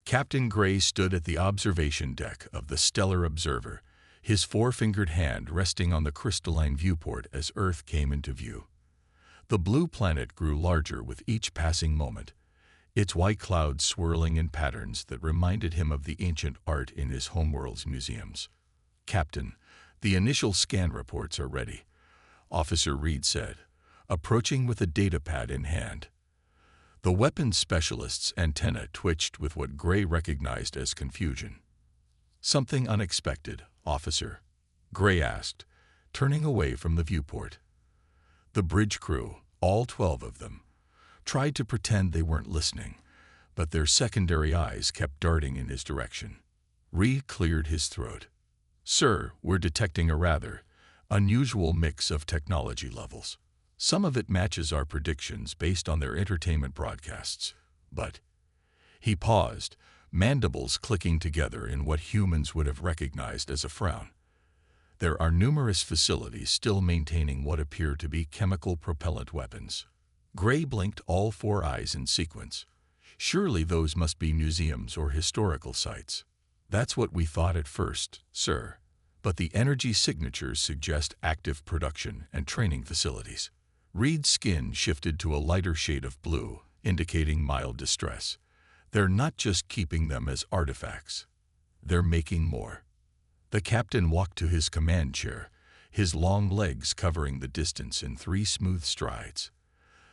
Captain Gray stood at the observation deck of the Stellar Observer, his four-fingered hand resting on the crystalline viewport as Earth came into view. The blue planet grew larger with each passing moment, its white clouds swirling in patterns that reminded him of the ancient art in his homeworld's museums. "Captain, the initial scan reports are ready," Officer Reed said, approaching with a datapad in hand. The weapons specialist's antenna twitched with what Gray recognized as confusion. "Something unexpected, officer?" Gray asked, turning away from the viewport. The bridge crew, all 12 of them, tried to pretend they weren't listening, but their secondary eyes kept darting in his direction. Reed cleared his throat. "Sir, we're detecting a rather unusual mix of technology levels. Some of it matches our predictions based on their entertainment broadcasts, but—" He paused, mandibles clicking together in what humans would have recognized as a frown. "There are numerous facilities still maintaining what appear to be chemical propellant weapons." Gray blinked all 4 eyes in sequence. "Surely those must be museums or historical sites." "That's what we thought at first, sir. But the energy signatures suggest active production and training facilities." Reed's skin shifted to a lighter shade of blue, indicating mild distress. "They're not just keeping them as artifacts. They're making more." The captain walked to his command chair, his long legs covering the distance in 3 smooth strides.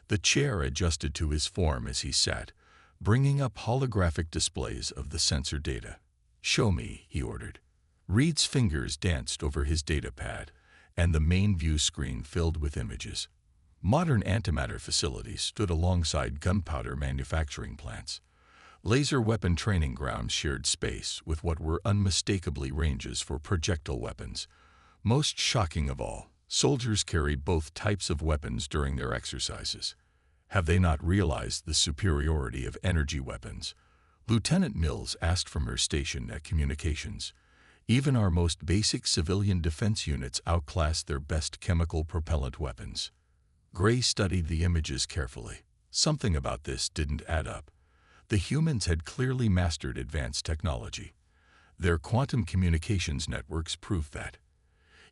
The chair adjusted to his form as he sat, bringing up holographic displays of the sensor data. "Show me," he ordered. Reed's fingers danced over his datapad, and the main view screen filled with images. Modern antimatter facilities stood alongside gunpowder manufacturing plants. Laser weapon training grounds shared space with what were unmistakably ranges for projectile weapons. Most shocking of all, soldiers carried both types of weapons during their exercises. "Have they not realized the superiority of energy weapons?" Lieutenant Mills asked from her station at communications. "Even our most basic civilian defense units outclass their best chemical propellant weapons." Gray studied the images carefully. Something about this didn't add up. The humans had clearly mastered advanced technology. Their quantum communications networks proved that.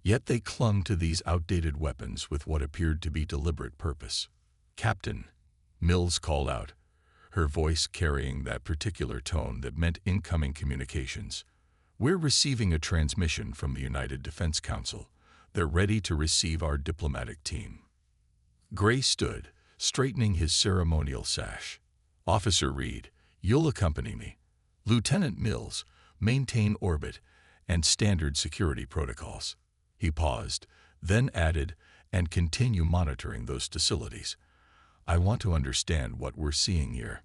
Yet they clung to these outdated weapons with what appeared to be deliberate purpose. "Captain," Mills called out, her voice carrying that particular tone that meant incoming communications. "We're receiving a transmission from the United Defense Council. They're ready to receive our diplomatic team." Gray stood, straightening his ceremonial sash. "Officer Reed, you'll accompany me. Lieutenant Mills, maintain orbit and standard security protocols." He paused, then added, "and continue monitoring those facilities. I want to understand what we're seeing here."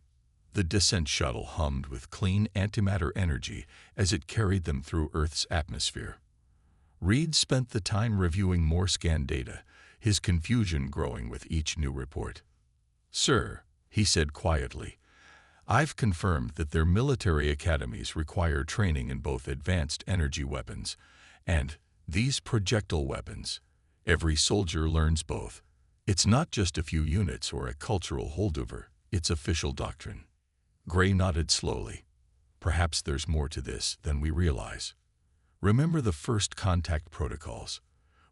The descent shuttle hummed with clean antimatter energy as it carried them through Earth's atmosphere. Reed spent the time reviewing more scan data, his confusion growing with each new report. "Sir," he said quietly, "I've confirmed that their military academies require training in both advanced energy weapons and these projectile weapons. Every soldier learns both. It's not just a few units or a cultural holdover, it's official doctrine." Gray nodded slowly. "Perhaps there's more to this than we realize. Remember the first contact protocols.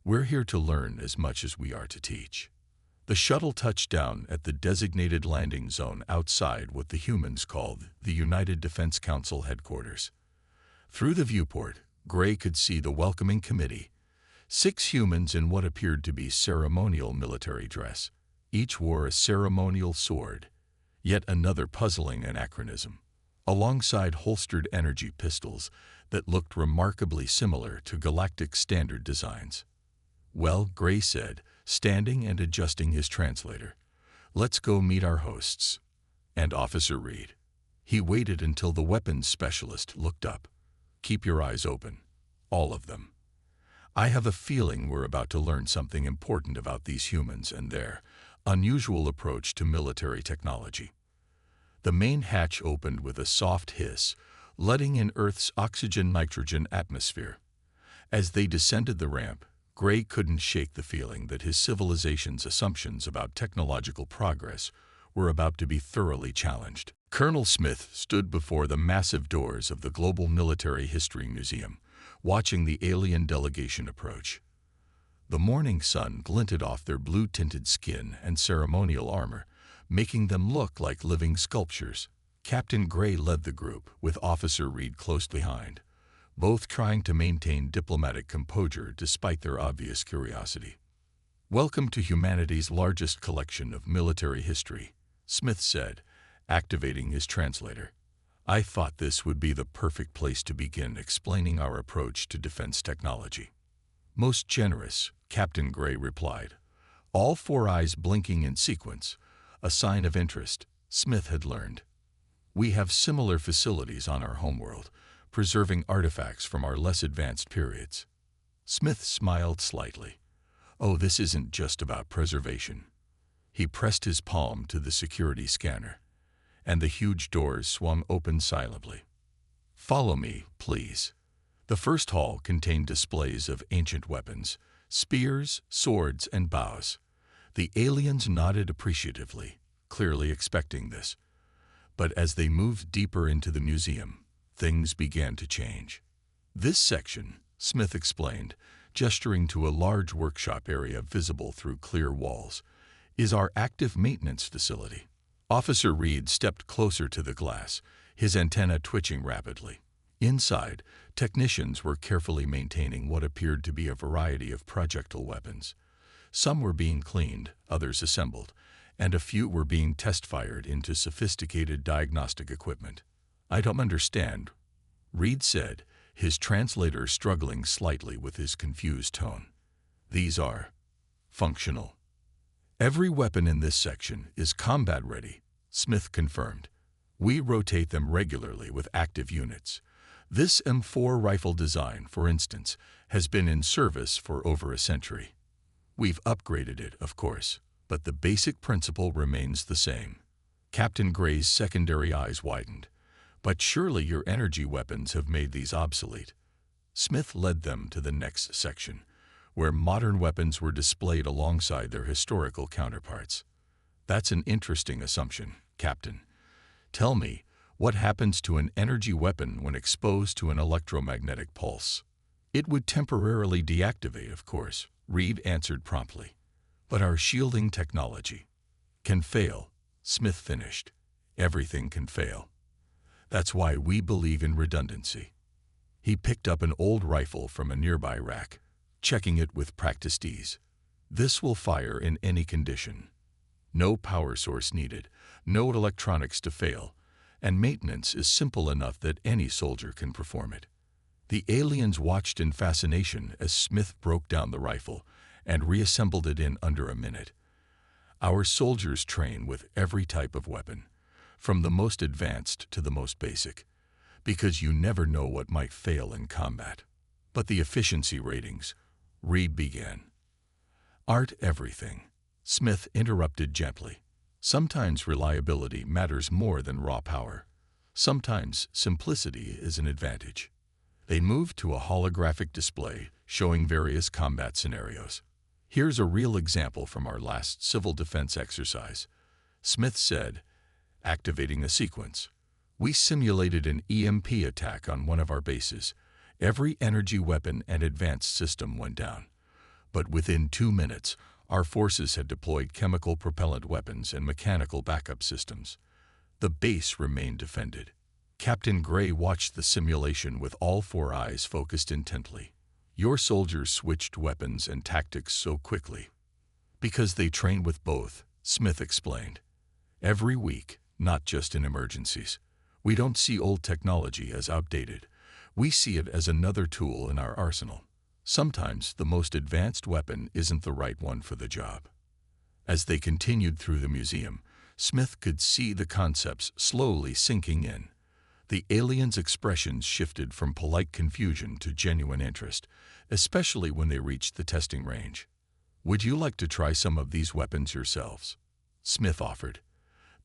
We're here to learn as much as we are to teach." The shuttle touched down at the designated landing zone outside what the humans called the United Defense Council headquarters. Through the viewport, Gray could see the welcoming committee. 6 humans in what appeared to be ceremonial military dress. Each wore a ceremonial sword. Yet another puzzling anachronism. Alongside holstered energy pistols that looked remarkably similar to galactic standard designs. "Well," Gray said, standing and adjusting his translator, "let's go meet our hosts." "And Officer Reed." He waited until the weapons specialist looked up. "Keep your eyes open. All of them. I have a feeling we're about to learn something important about these humans and their unusual approach to military technology." The main hatch opened with a soft hiss, letting in Earth's oxygen-nitrogen atmosphere. As they descended the ramp, Gray couldn't shake the feeling that his civilization's assumptions about technological progress were about to be thoroughly challenged. Colonel Smith stood before the massive doors of the Global Military History Museum, watching the alien delegation approach. The morning sun glinted off their blue-tinted skin and ceremonial armor, making them look like living sculptures. Captain Gray led the group, with Officer Reed close behind, both trying to maintain diplomatic composure despite their obvious curiosity. "Welcome to humanity's largest collection of military history," Smith said, activating his translator. "I thought this would be the perfect place to begin explaining our approach to defense technology." "Most generous," Captain Gray replied, all four eyes blinking in sequence, a sign of interest, Smith had learned. "We have similar facilities on our homeworld, preserving artifacts from our less advanced periods." Smith smiled slightly. "Oh, this isn't just about preservation." He pressed his palm to the security scanner, and the huge doors swung open silently. "Follow me, please." The first hall contained displays of ancient weapons, spears, swords, and bows. The aliens nodded appreciatively, clearly expecting this. But as they moved deeper into the museum, things began to change. "This section," Smith explained, gesturing to a large workshop area visible through clear walls, "is our active maintenance facility." Officer Reed stepped closer to the glass, his antenna twitching rapidly. Inside, technicians were carefully maintaining what appeared to be a variety of projectile weapons. Some were being cleaned, others assembled, and a few were being test-fired into sophisticated diagnostic equipment. "I don't understand," Reed said, his translator struggling slightly with his confused tone. "These are functional." "Every weapon in this section is combat-ready," Smith confirmed. "We rotate them regularly with active units. This M4 rifle design, for instance, has been in service for over a century. We've upgraded it, of course, but the basic principle remains the same." Captain Gray's secondary eyes widened. "But surely your energy weapons have made these obsolete." Smith led them to the next section, where modern weapons were displayed alongside their historical counterparts. "That's an interesting assumption, Captain. Tell me, what happens to an energy weapon when exposed to an electromagnetic pulse?" "It would temporarily deactivate, of course," Reed answered promptly. "But our shielding technology can fail," Smith finished. "Everything can fail. That's why we believe in redundancy." He picked up an old rifle from a nearby rack, checking it with practiced ease. "This will fire in any condition. No power source needed, no electronics to fail, and maintenance is simple enough that any soldier can perform it." The aliens watched in fascination as Smith broke down the rifle and reassembled it in under a minute. "Our soldiers train with every type of weapon, from the most advanced to the most basic, because you never know what might fail in combat." "But the efficiency ratings," Reed began. "Aren't everything," Smith interrupted gently. "Sometimes reliability matters more than raw power. Sometimes simplicity is an advantage." They moved to a holographic display showing various combat scenarios. "Here's a real example from our last civil defense exercise," Smith said, activating a sequence. "We simulated an EMP attack on one of our bases. Every energy weapon and advanced system went down. But within 2 minutes, our forces had deployed chemical propellant weapons and mechanical backup systems. The base remained defended." Captain Gray watched the simulation with all four eyes focused intently. "Your soldiers switched weapons and tactics so quickly because they train with both," Smith explained. "Every week, not just in emergencies. We don't see old technology as outdated. We see it as another tool in our arsenal. Sometimes the most advanced weapon isn't the right one for the job." As they continued through the museum, Smith could see the concepts slowly sinking in. The aliens' expressions shifted from polite confusion to genuine interest, especially when they reached the testing range. "Would you like to try some of these weapons yourselves?" Smith offered.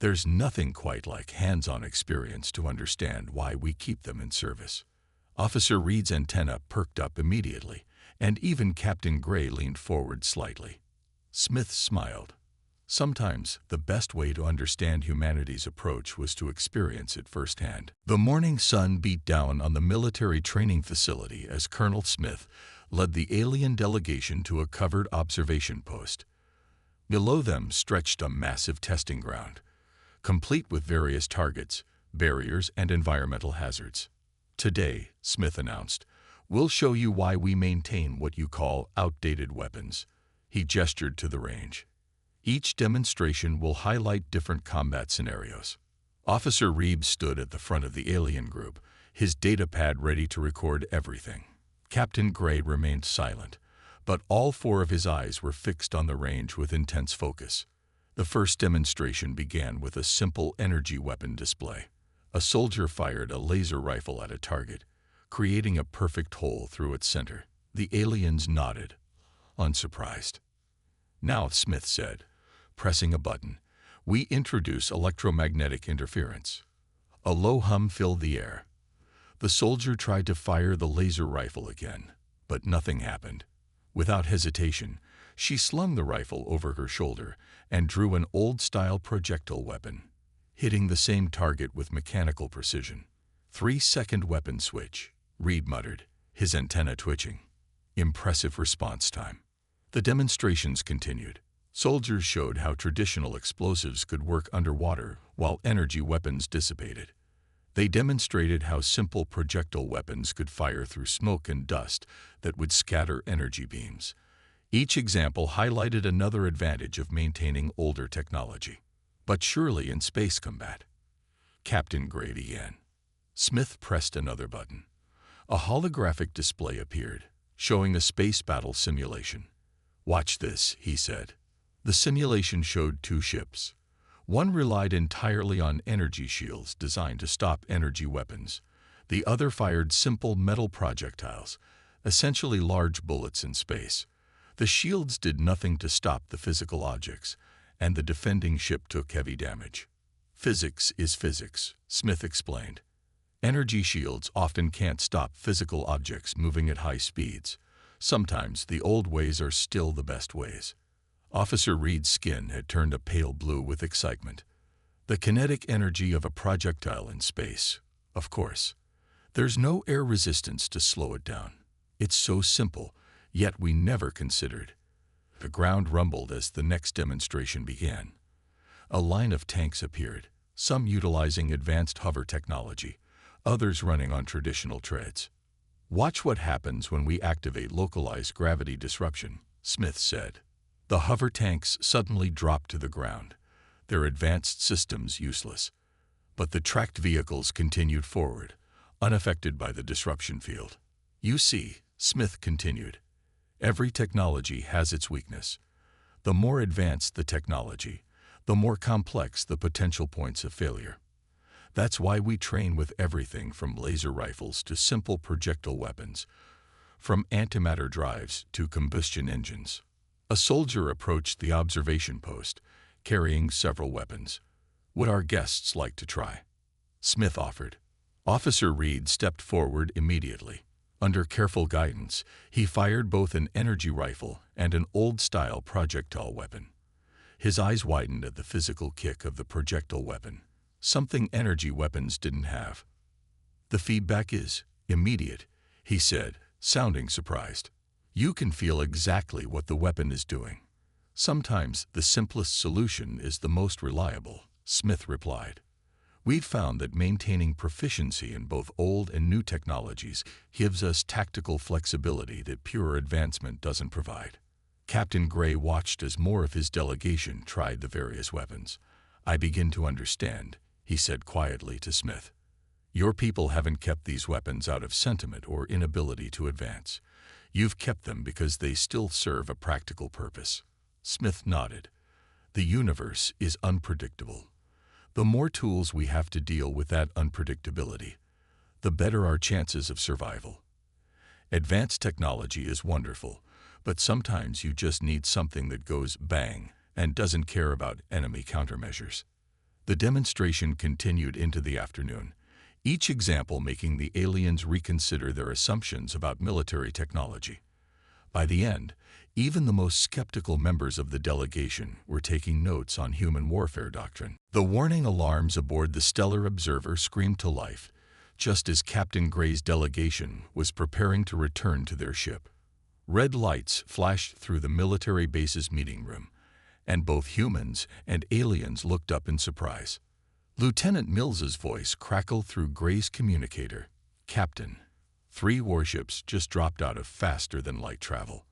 "There's nothing quite like hands-on experience to understand why we keep them in service." Officer Reed's antenna perked up immediately, and even Captain Gray leaned forward slightly. Smith smiled. Sometimes the best way to understand humanity's approach was to experience it firsthand. The morning sun beat down on the military training facility as Colonel Smith led the alien delegation to a covered observation post. Below them stretched a massive testing ground, complete with various targets, barriers, and environmental hazards. "Today," Smith announced, "we'll show you why we maintain what you call outdated weapons." He gestured to the range. Each demonstration will highlight different combat scenarios. Officer Reeves stood at the front of the alien group, his data pad ready to record everything. Captain Gray remained silent, but all four of his eyes were fixed on the range with intense focus. The first demonstration began with a simple energy weapon display. A soldier fired a laser rifle at a target, creating a perfect hole through its center. The aliens nodded, unsurprised. "Now," Smith said, pressing a button, "we introduce electromagnetic interference." A low hum filled the air. The soldier tried to fire the laser rifle again, but nothing happened. Without hesitation, she slung the rifle over her shoulder and drew an old-style projectile weapon, hitting the same target with mechanical precision. 3-second weapon switch, Reed muttered, his antenna twitching. Impressive response time. The demonstrations continued. Soldiers showed how traditional explosives could work underwater while energy weapons dissipated. They demonstrated how simple projectile weapons could fire through smoke and dust that would scatter energy beams. Each example highlighted another advantage of maintaining older technology. "But surely in space combat," Captain Gray began. Smith pressed another button. A holographic display appeared, showing a space battle simulation. "Watch this," he said. The simulation showed two ships. One relied entirely on energy shields designed to stop energy weapons. The other fired simple metal projectiles, essentially large bullets in space. The shields did nothing to stop the physical objects, and the defending ship took heavy damage. "Physics is physics," Smith explained. "Energy shields often can't stop physical objects moving at high speeds. Sometimes the old ways are still the best ways." Officer Reed's skin had turned a pale blue with excitement. "The kinetic energy of a projectile in space, of course. There's no air resistance to slow it down. It's so simple, yet we never considered." The ground rumbled as the next demonstration began. A line of tanks appeared, some utilizing advanced hover technology, others running on traditional treads. "Watch what happens when we activate localized gravity disruption," Smith said. The hover tanks suddenly dropped to the ground, their advanced systems useless. But the tracked vehicles continued forward, unaffected by the disruption field. "You see," Smith continued, "every technology has its weakness. The more advanced the technology, the more complex the potential points of failure. That's why we train with everything from laser rifles to simple projectile weapons, from antimatter drives to combustion engines." A soldier approached the observation post, carrying several weapons. "Would our guests like to try?" Smith offered. Officer Reed stepped forward immediately. Under careful guidance, he fired both an energy rifle and an old-style projectile weapon. His eyes widened at the physical kick of the projectile weapon, something energy weapons didn't have. "The feedback is immediate," he said, sounding surprised. "You can feel exactly what the weapon is doing." "Sometimes the simplest solution is the most reliable," Smith replied. "We've found that maintaining proficiency in both old and new technologies gives us tactical flexibility that pure advancement doesn't provide." Captain Gray watched as more of his delegation tried the various weapons. "I begin to understand," he said quietly to Smith. "Your people haven't kept these weapons out of sentiment or inability to advance. You've kept them because they still serve a practical purpose." Smith nodded. "The universe is unpredictable. The more tools we have to deal with that unpredictability, the better our chances of survival. Advanced technology is wonderful, but sometimes you just need something that goes bang and doesn't care about enemy countermeasures." The demonstration continued into the afternoon, each example making the aliens reconsider their assumptions about military technology. By the end, even the most skeptical members of the delegation were taking notes on human warfare doctrine. The warning alarms aboard the Stellar Observer screamed to life, just as Captain Gray's delegation was preparing to return to their ship. Red lights flashed through the military base's meeting room, and both humans and aliens looked up in surprise. Lieutenant Mills's voice crackled through Gray's communicator. "Captain, 3 warships just dropped out of faster-than-light travel.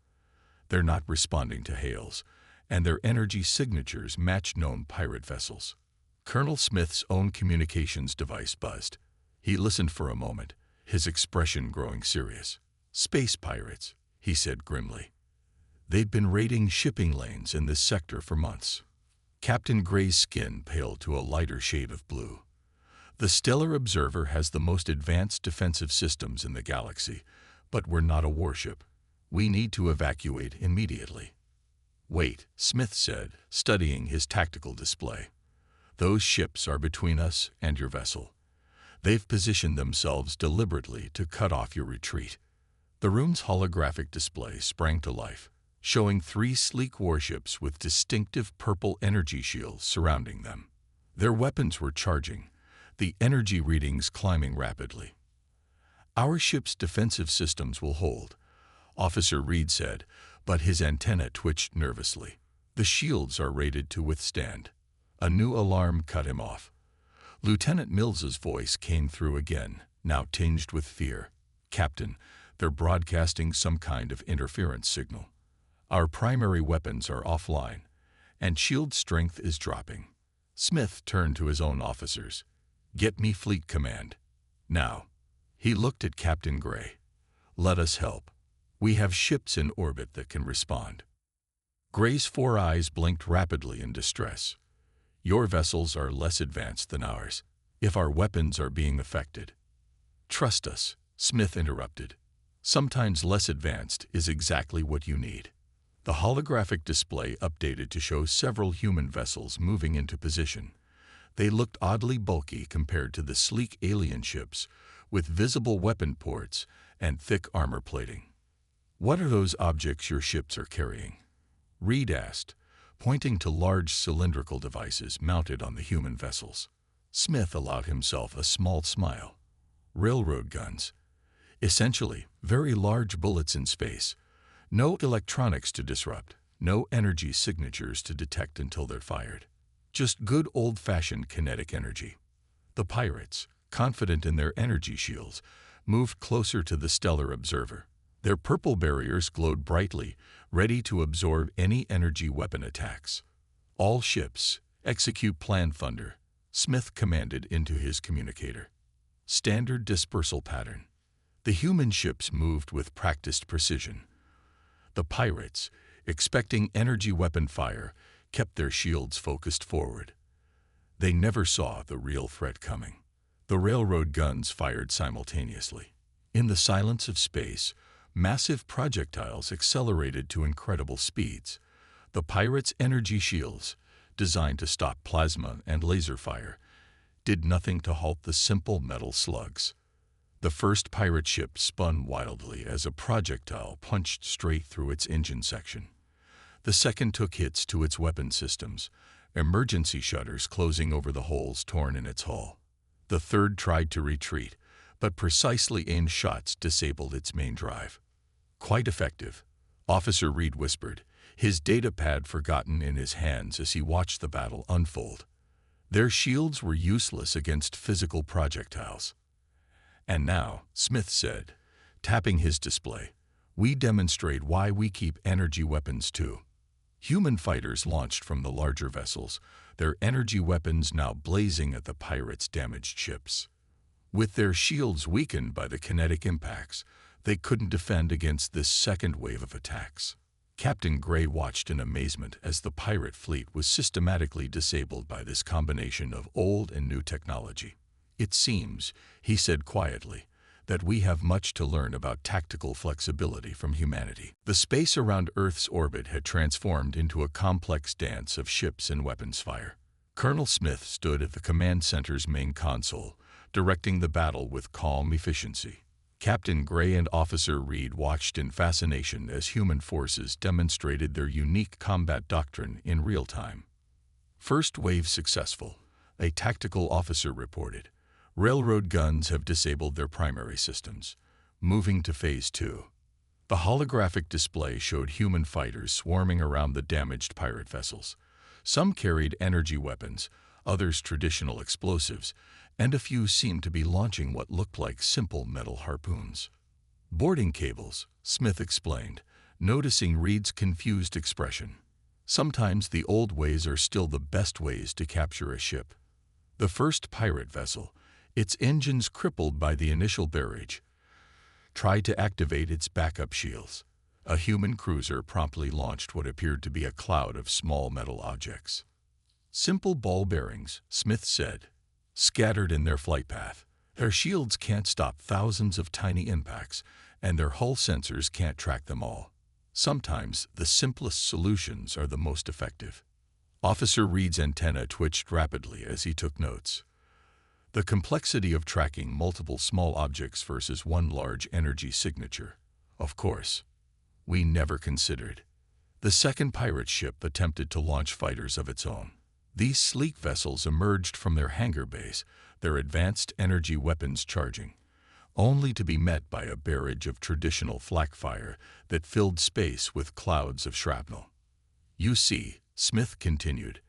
They're not responding to hails, and their energy signatures match known pirate vessels." Colonel Smith's own communications device buzzed. He listened for a moment, his expression growing serious. "Space pirates," he said grimly. "They've been raiding shipping lanes in this sector for months." Captain Gray's skin paled to a lighter shade of blue. "The Stellar Observer has the most advanced defensive systems in the galaxy, but we're not a warship. We need to evacuate immediately." "Wait," Smith said, studying his tactical display. "Those ships are between us and your vessel. They've positioned themselves deliberately to cut off your retreat." The room's holographic display sprang to life, showing 3 sleek warships with distinctive purple energy shields surrounding them. Their weapons were charging, the energy readings climbing rapidly. "Our ship's defensive systems will hold," Officer Reed said, but his antenna twitched nervously. "The shields are rated to withstand." A new alarm cut him off. Lieutenant Mills's voice came through again, now tinged with fear. "Captain, they're broadcasting some kind of interference signal. Our primary weapons are offline, and shield strength is dropping." Smith turned to his own officers. "Get me Fleet Command. Now." He looked at Captain Gray. "Let us help. We have ships in orbit that can respond." Gray's 4 eyes blinked rapidly in distress. "Your vessels are less advanced than ours, if our weapons are being affected." "Trust us," Smith interrupted. "Sometimes less advanced is exactly what you need." The holographic display updated to show several human vessels moving into position. They looked oddly bulky compared to the sleek alien ships, with visible weapon ports and thick armor plating. "What are those objects your ships are carrying?" Reed asked, pointing to large cylindrical devices mounted on the human vessels. Smith allowed himself a small smile. "Railroad guns. Essentially, very large bullets in space. No electronics to disrupt, no energy signatures to detect until they're fired. Just good old-fashioned kinetic energy." The pirates, confident in their energy shields, moved closer to the Stellar Observer. Their purple barriers glowed brightly, ready to absorb any energy weapon attacks. "All ships, execute Plan Thunder," Smith commanded into his communicator. Standard dispersal pattern. The human ships moved with practiced precision. The pirates, expecting energy weapon fire, kept their shields focused forward. They never saw the real threat coming. The railroad guns fired simultaneously. In the silence of space, massive projectiles accelerated to incredible speeds. The pirates' energy shields, designed to stop plasma and laser fire, did nothing to halt the simple metal slugs. The first pirate ship spun wildly as a projectile punched straight through its engine section. The second took hits to its weapon systems, emergency shutters closing over the holes torn in its hull. The third tried to retreat, but precisely aimed shots disabled its main drive. "Quite effective," Officer Reed whispered, his data pad forgotten in his hands as he watched the battle unfold. Their shields were useless against physical projectiles. "And now," Smith said, tapping his display, "we demonstrate why we keep energy weapons too." Human fighters launched from the larger vessels, their energy weapons now blazing at the pirates' damaged ships. With their shields weakened by the kinetic impacts, they couldn't defend against this second wave of attacks. Captain Gray watched in amazement as the pirate fleet was systematically disabled by this combination of old and new technology. "It seems," he said quietly, "that we have much to learn about tactical flexibility from humanity." The space around Earth's orbit had transformed into a complex dance of ships and weapons fire. Colonel Smith stood at the command center's main console, directing the battle with calm efficiency. Captain Gray and Officer Reed watched in fascination as human forces demonstrated their unique combat doctrine in real time. First wave successful, a tactical officer reported. Railroad guns have disabled their primary systems. Moving to Phase 2. The holographic display showed human fighters swarming around the damaged pirate vessels. Some carried energy weapons, others traditional explosives, and a few seemed to be launching what looked like simple metal harpoons. Boarding cables, Smith explained, noticing Reed's confused expression. Sometimes the old ways are still the best ways to capture a ship. The first pirate vessel, its engines crippled by the initial barrage, tried to activate its backup shields. A human cruiser promptly launched what appeared to be a cloud of small metal objects. Simple ball bearings, Smith said, scattered in their flight path. Their shields can't stop thousands of tiny impacts, and their hull sensors can't track them all. Sometimes the simplest solutions are the most effective. Officer Reed's antenna twitched rapidly as he took notes. The complexity of tracking multiple small objects versus one large energy signature. Of course, we never considered. The second pirate ship attempted to launch fighters of its own. These sleek vessels emerged from their hangar bays, their advanced energy weapons charging, only to be met by a barrage of traditional flak fire that filled space with clouds of shrapnel. You see, Smith continued,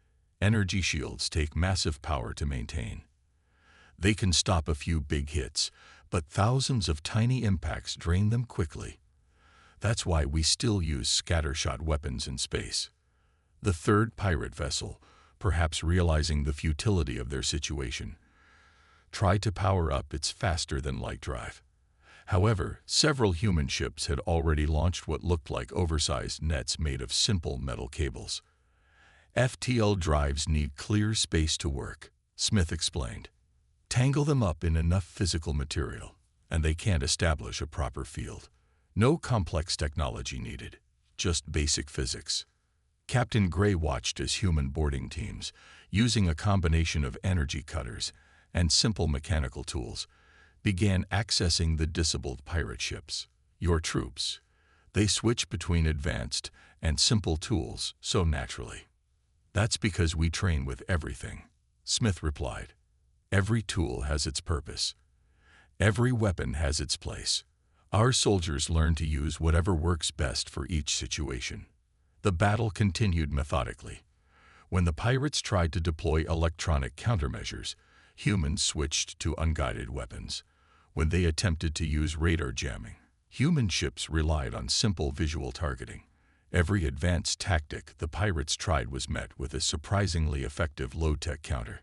energy shields take massive power to maintain. They can stop a few big hits, but thousands of tiny impacts drain them quickly. That's why we still use scattershot weapons in space. The third pirate vessel, perhaps realizing the futility of their situation, tried to power up its faster-than-light drive. However, several human ships had already launched what looked like oversized nets made of simple metal cables. FTL drives need clear space to work, Smith explained. Tangle them up in enough physical material, and they can't establish a proper field. No complex technology needed, just basic physics. Captain Gray watched as human boarding teams, using a combination of energy cutters and simple mechanical tools, began accessing the disabled pirate ships. Your troops. They switch between advanced and simple tools so naturally. That's because we train with everything, Smith replied. Every tool has its purpose. Every weapon has its place. Our soldiers learn to use whatever works best for each situation. The battle continued methodically. When the pirates tried to deploy electronic countermeasures, humans switched to unguided weapons. When they attempted to use radar jamming, human ships relied on simple visual targeting. Every advanced tactic the pirates tried was met with a surprisingly effective low-tech counter.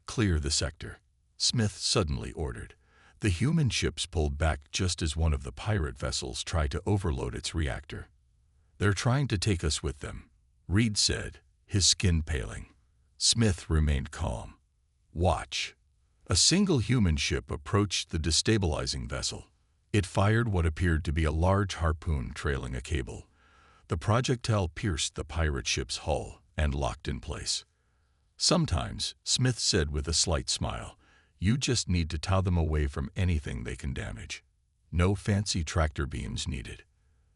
Clear the sector, Smith suddenly ordered. The human ships pulled back just as one of the pirate vessels tried to overload its reactor. They're trying to take us with them, Reed said, his skin paling. Smith remained calm. Watch. A single human ship approached the destabilizing vessel. It fired what appeared to be a large harpoon trailing a cable. The projectile pierced the pirate ship's hull and locked in place. Sometimes, Smith said with a slight smile, you just need to tow them away from anything they can damage. No fancy tractor beams needed.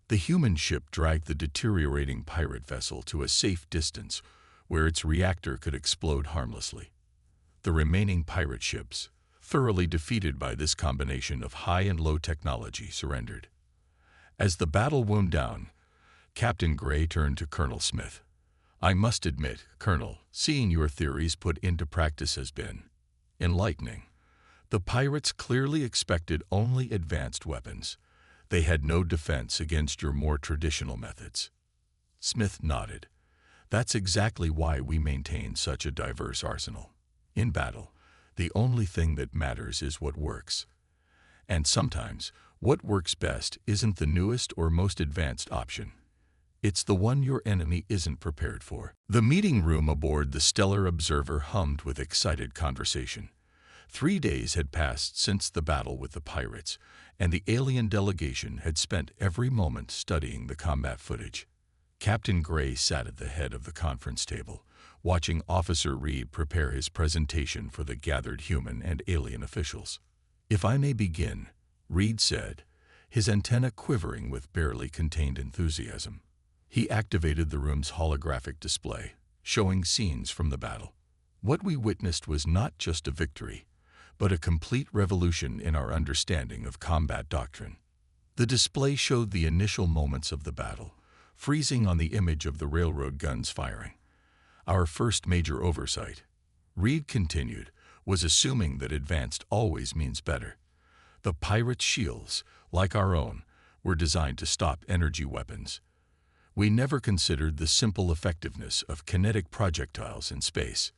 The human ship dragged the deteriorating pirate vessel to a safe distance where its reactor could explode harmlessly. The remaining pirate ships, thoroughly defeated by this combination of high and low technology, surrendered. As the battle wound down, Captain Gray turned to Colonel Smith. I must admit, Colonel, seeing your theories put into practice has been enlightening. The pirates clearly expected only advanced weapons. They had no defense against your more traditional methods. Smith nodded. That's exactly why we maintain such a diverse arsenal. In battle, the only thing that matters is what works. And sometimes, what works best isn't the newest or most advanced option. It's the one your enemy isn't prepared for. The meeting room aboard the Stellar Observer hummed with excited conversation. 3 days had passed since the battle with the pirates, and the alien delegation had spent every moment studying the combat footage. Captain Gray sat at the head of the conference table, watching Officer Reed prepare his presentation for the gathered human and alien officials. If I may begin, Reed said, his antenna quivering with barely contained enthusiasm. He activated the room's holographic display, showing scenes from the battle. What we witnessed was not just a victory, but a complete revolution in our understanding of combat doctrine. The display showed the initial moments of the battle, freezing on the image of the railroad guns firing. Our first major oversight, Reed continued, was assuming that advanced always means better. The pirates' shields, like our own, were designed to stop energy weapons. We never considered the simple effectiveness of kinetic projectiles in space.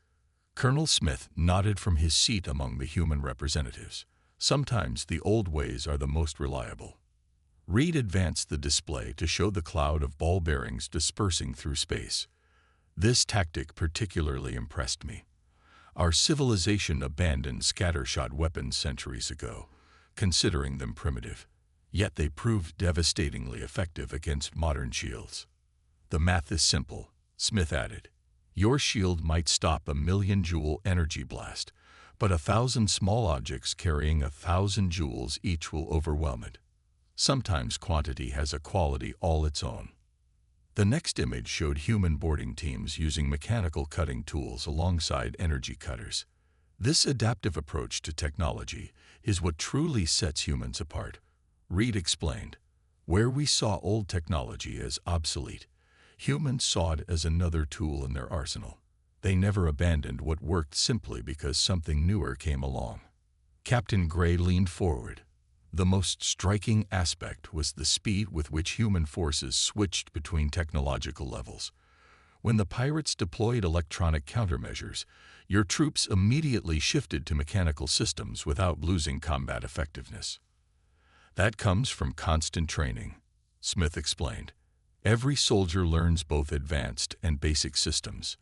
Colonel Smith nodded from his seat among the human representatives. Sometimes the old ways are the most reliable. Reed advanced the display to show the cloud of ball bearings dispersing through space. This tactic particularly impressed me. Our civilization abandoned scattershot weapons centuries ago, considering them primitive. Yet they proved devastatingly effective against modern shields. The math is simple, Smith added. Your shield might stop a 1,000,000-joule energy blast, but 1,000 small objects carrying 1,000 joules each will overwhelm it. Sometimes quantity has a quality all its own. The next image showed human boarding teams using mechanical cutting tools alongside energy cutters. This adaptive approach to technology is what truly sets humans apart. Reed explained, where we saw old technology as obsolete, humans saw it as another tool in their arsenal. They never abandoned what worked simply because something newer came along. Captain Gray leaned forward. The most striking aspect was the speed with which human forces switched between technological levels. When the pirates deployed electronic countermeasures, your troops immediately shifted to mechanical systems without losing combat effectiveness. That comes from constant training, Smith explained. Every soldier learns both advanced and basic systems.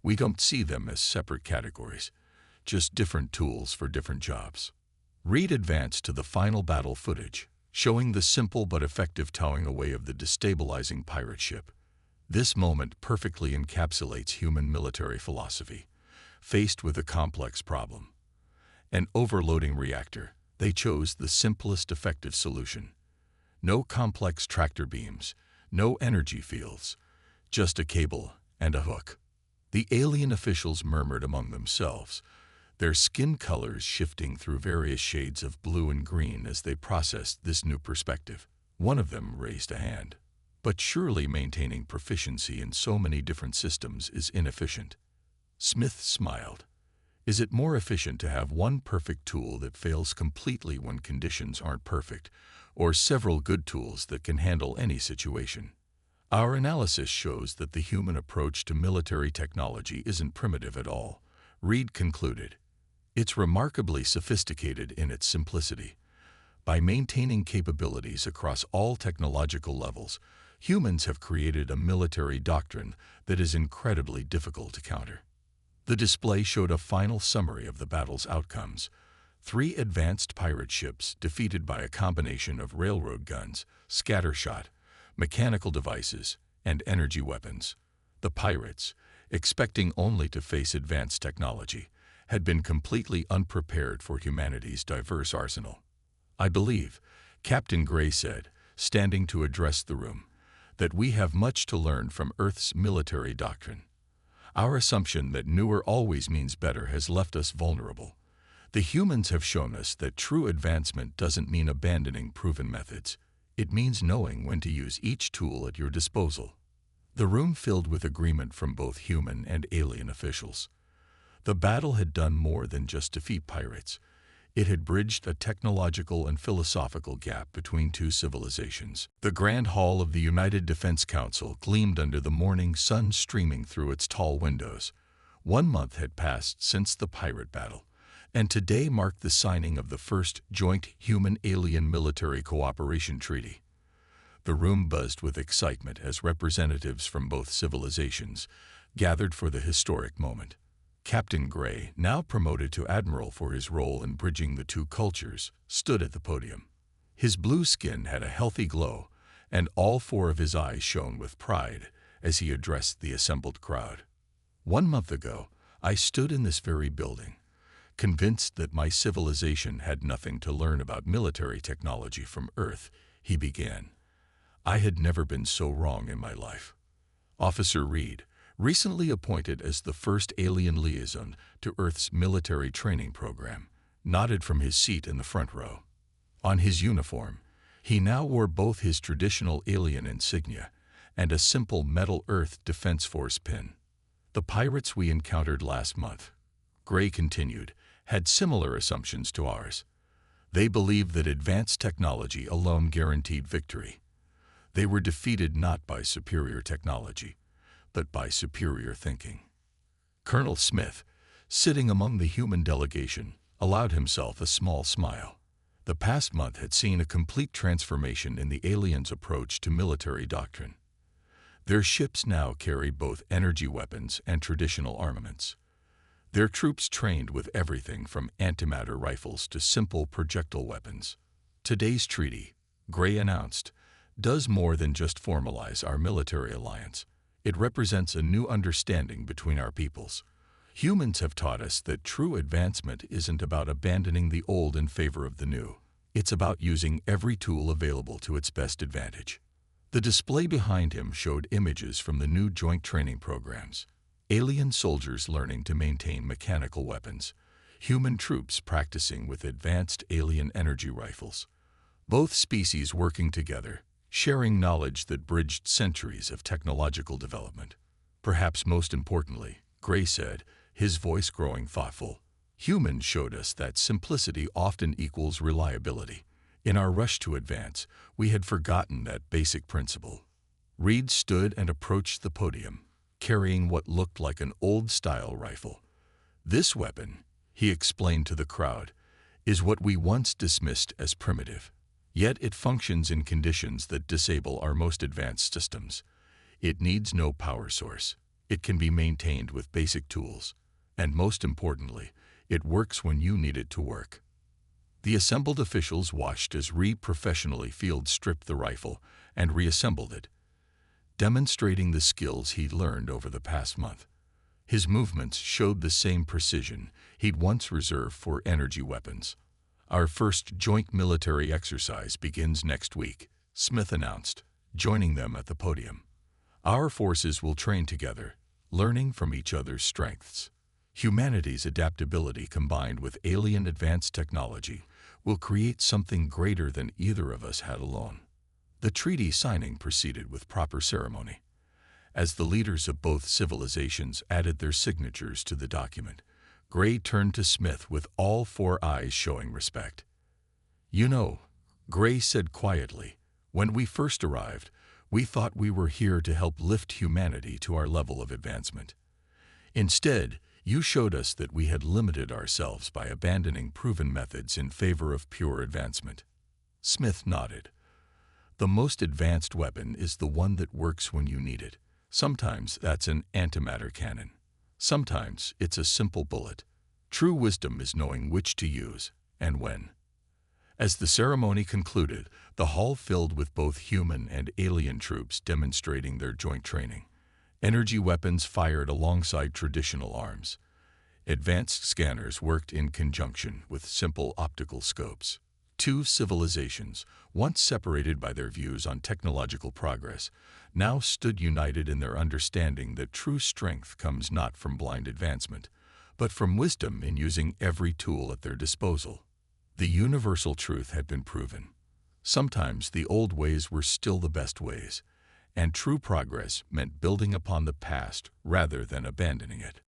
We don't see them as separate categories, just different tools for different jobs. Reed advanced to the final battle footage, showing the simple but effective towing away of the destabilizing pirate ship. This moment perfectly encapsulates human military philosophy. Faced with a complex problem, an overloading reactor, they chose the simplest effective solution. No complex tractor beams, no energy fields, just a cable and a hook. The alien officials murmured among themselves, their skin colors shifting through various shades of blue and green as they processed this new perspective. One of them raised a hand. But surely maintaining proficiency in so many different systems is inefficient. Smith smiled. Is it more efficient to have one perfect tool that fails completely when conditions aren't perfect, or several good tools that can handle any situation? Our analysis shows that the human approach to military technology isn't primitive at all, Reed concluded. It's remarkably sophisticated in its simplicity. By maintaining capabilities across all technological levels, humans have created a military doctrine that is incredibly difficult to counter. The display showed a final summary of the battle's outcomes. 3 advanced pirate ships defeated by a combination of railroad guns, scattershot, mechanical devices, and energy weapons. The pirates, expecting only to face advanced technology, had been completely unprepared for humanity's diverse arsenal. I believe, Captain Gray said, standing to address the room, that we have much to learn from Earth's military doctrine. Our assumption that newer always means better has left us vulnerable. The humans have shown us that true advancement doesn't mean abandoning proven methods. It means knowing when to use each tool at your disposal. The room filled with agreement from both human and alien officials. The battle had done more than just defeat pirates. It had bridged a technological and philosophical gap between two civilizations. The Grand Hall of the United Defense Council gleamed under the morning sun streaming through its tall windows. 1 month had passed since the pirate battle, and today marked the signing of the first joint human-alien military cooperation treaty. The room buzzed with excitement as representatives from both civilizations gathered for the historic moment. Captain Gray, now promoted to admiral for his role in bridging the two cultures, stood at the podium. His blue skin had a healthy glow, and all 4 of his eyes shone with pride as he addressed the assembled crowd. 1 month ago, I stood in this very building, Convinced that my civilization had nothing to learn about military technology from Earth, he began. I had never been so wrong in my life. Officer Reed, recently appointed as the first alien liaison to Earth's military training program, nodded from his seat in the front row. On his uniform, he now wore both his traditional alien insignia and a simple metal Earth Defense Force pin. The pirates we encountered last month, Gray continued, had similar assumptions to ours. They believed that advanced technology alone guaranteed victory. They were defeated not by superior technology, but by superior thinking. Colonel Smith, sitting among the human delegation, allowed himself a small smile. The past month had seen a complete transformation in the aliens' approach to military doctrine. Their ships now carried both energy weapons and traditional armaments. Their troops trained with everything from antimatter rifles to simple projectile weapons. Today's treaty, Gray announced, does more than just formalize our military alliance. It represents a new understanding between our peoples. Humans have taught us that true advancement isn't about abandoning the old in favor of the new. It's about using every tool available to its best advantage. The display behind him showed images from the new joint training programs. Alien soldiers learning to maintain mechanical weapons. Human troops practicing with advanced alien energy rifles. Both species working together, sharing knowledge that bridged centuries of technological development. Perhaps most importantly, Gray said, his voice growing thoughtful, humans showed us that simplicity often equals reliability. In our rush to advance, we had forgotten that basic principle. Reed stood and approached the podium, carrying what looked like an old-style rifle. This weapon, he explained to the crowd, is what we once dismissed as primitive. Yet it functions in conditions that disable our most advanced systems. It needs no power source. It can be maintained with basic tools. And most importantly, it works when you need it to work. The assembled officials watched as Reed professionally field-stripped the rifle and reassembled it, demonstrating the skills he'd learned over the past month. His movements showed the same precision he'd once reserved for energy weapons. Our first joint military exercise begins next week, Smith announced, joining them at the podium. Our forces will train together, learning from each other's strengths. Humanity's adaptability combined with alien advanced technology will create something greater than either of us had alone. The treaty signing proceeded with proper ceremony. As the leaders of both civilizations added their signatures to the document, Gray turned to Smith with all four eyes showing respect. You know, Gray said quietly, when we first arrived, we thought we were here to help lift humanity to our level of advancement. Instead, you showed us that we had limited ourselves by abandoning proven methods in favor of pure advancement. Smith nodded. The most advanced weapon is the one that works when you need it. Sometimes that's an antimatter cannon. Sometimes it's a simple bullet. True wisdom is knowing which to use and when. As the ceremony concluded, the hall filled with both human and alien troops demonstrating their joint training. Energy weapons fired alongside traditional arms. Advanced scanners worked in conjunction with simple optical scopes. Two civilizations, once separated by their views on technological progress, now stood united in their understanding that true strength comes not from blind advancement, but from wisdom in using every tool at their disposal. The universal truth had been proven. Sometimes the old ways were still the best ways, and true progress meant building upon the past rather than abandoning it.